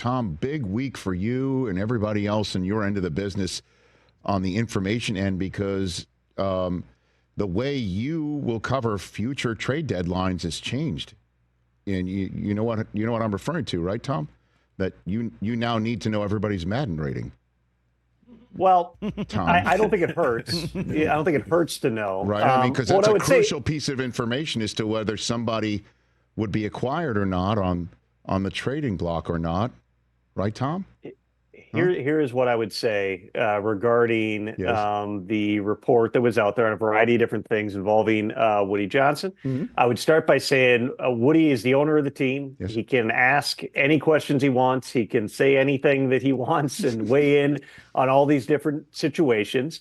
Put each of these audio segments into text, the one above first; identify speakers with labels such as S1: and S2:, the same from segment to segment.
S1: Tom, big week for you and everybody else in your end of the business on the information end, because the way you will cover future trade deadlines has changed. And you know what I'm referring to, right, Tom? That you now need to know everybody's Madden rating.
S2: Well, I don't think it hurts. I don't think it hurts to know.
S1: Right. I mean, because that's a crucial piece of information as to whether somebody would be acquired or not on the trading block or not. Right, Tom?
S2: Here is what I would say regarding the report that was out there on a variety of different things involving Woody Johnson.
S1: Mm-hmm.
S2: I would start by saying Woody is the owner of the team.
S1: Yes.
S2: He can ask any questions he wants. He can say anything that he wants and weigh in on all these different situations.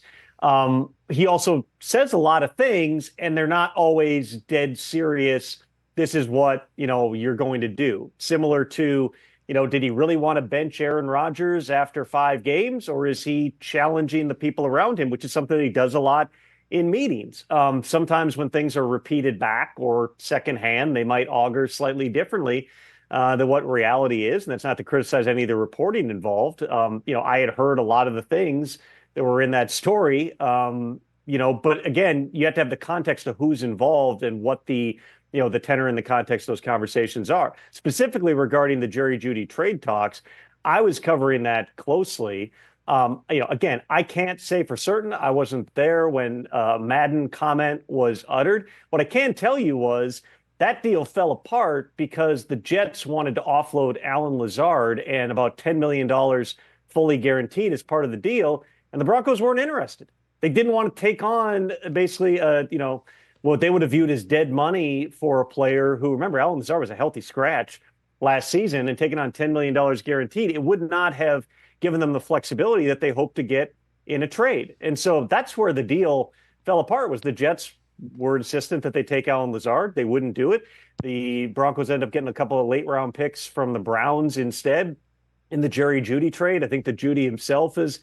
S2: He also says a lot of things, and they're not always dead serious. This is what, you're going to do. Similar to, did he really want to bench Aaron Rodgers after 5 games, or is he challenging the people around him, which is something that he does a lot in meetings? Sometimes when things are repeated back or secondhand, they might augur slightly differently than what reality is. And that's not to criticize any of the reporting involved. I had heard a lot of the things that were in that story, but again, you have to have the context of who's involved and what the tenor and the context of those conversations are. Specifically regarding the Jerry Jeudy trade talks, I was covering that closely. Again, I can't say for certain. I wasn't there when Madden comment was uttered. What I can tell you was that deal fell apart because the Jets wanted to offload Alan Lazard and about $10 million fully guaranteed as part of the deal, and the Broncos weren't interested. They didn't want to take on basically, what they would have viewed as dead money for a player who, remember, Alan Lazard was a healthy scratch last season, and taking on $10 million guaranteed, it would not have given them the flexibility that they hoped to get in a trade. And so that's where the deal fell apart, was the Jets were insistent that they take Alan Lazard. They wouldn't do it. The Broncos end up getting a couple of late-round picks from the Browns instead in the Jerry Jeudy trade. I think that Jeudy himself has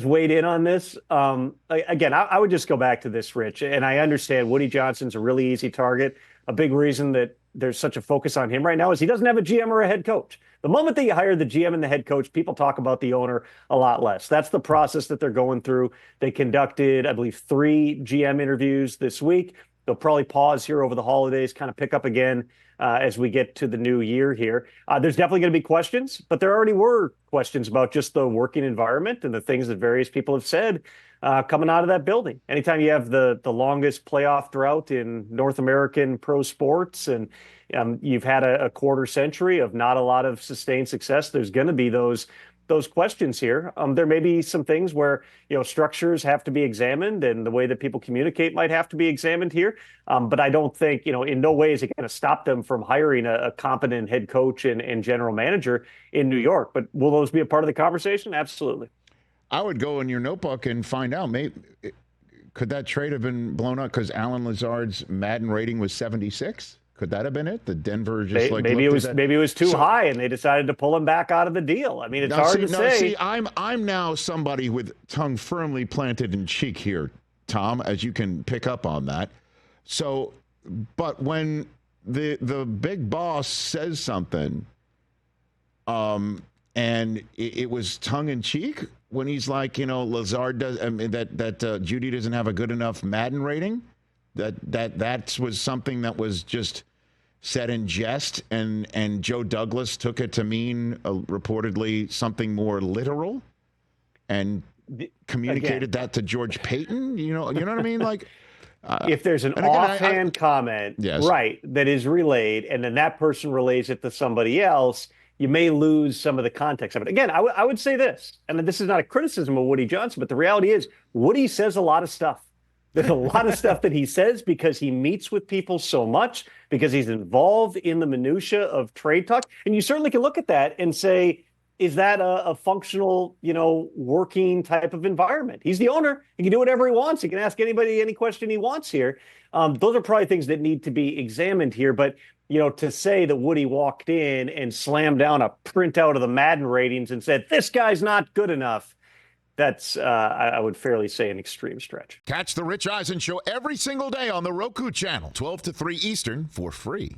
S2: weighed in on this. Again, I would just go back to this, Rich, and I understand Woody Johnson's a really easy target. A big reason that there's such a focus on him right now is he doesn't have a GM or a head coach. The moment that you hire the GM and the head coach, people talk about the owner a lot less. That's the process that they're going through. They conducted, I believe, 3 GM interviews this week. They'll probably pause here over the holidays, kind of pick up again as we get to the new year here. There's definitely going to be questions, but there already were questions about just the working environment and the things that various people have said coming out of that building. Anytime you have the longest playoff drought in North American pro sports, and you've had a quarter century of not a lot of sustained success, there's going to be those questions here. There may be some things where, structures have to be examined and the way that people communicate might have to be examined here. But I don't think, in no way is it going to stop them from hiring a competent head coach and general manager in New York. But will those be a part of the conversation? Absolutely.
S1: I would go in your notebook and find out, could that trade have been blown up because Alan Lazard's Madden rating was 76? Could that have been it? The Denver just
S2: maybe it was too high, and they decided to pull him back out of the deal. I mean, it's hard to say.
S1: See, I'm now somebody with tongue firmly planted in cheek here, Tom, as you can pick up on that. So, but when the big boss says something, and it was tongue in cheek when he's like, Lazard does, that Jeudy doesn't have a good enough Madden rating. That was something that was just said in jest, and Joe Douglas took it to mean reportedly something more literal, and communicated that to George Payton. You know what I mean? Like,
S2: if there's an offhand comment,
S1: yes,
S2: right, that is relayed, and then that person relays it to somebody else, you may lose some of the context of it. Again, I would say this, and this is not a criticism of Woody Johnson, but the reality is Woody says a lot of stuff. There's a lot of stuff that he says because he meets with people so much, because he's involved in the minutia of trade talk. And you certainly can look at that and say, is that a functional, working type of environment? He's the owner. He can do whatever he wants. He can ask anybody any question he wants here. Those are probably things that need to be examined here. But, to say that Woody walked in and slammed down a printout of the Madden ratings and said, this guy's not good enough, that's, I would fairly say, an extreme stretch.
S1: Catch the Rich Eisen Show every single day on the Roku Channel, 12 to 3 Eastern, for free.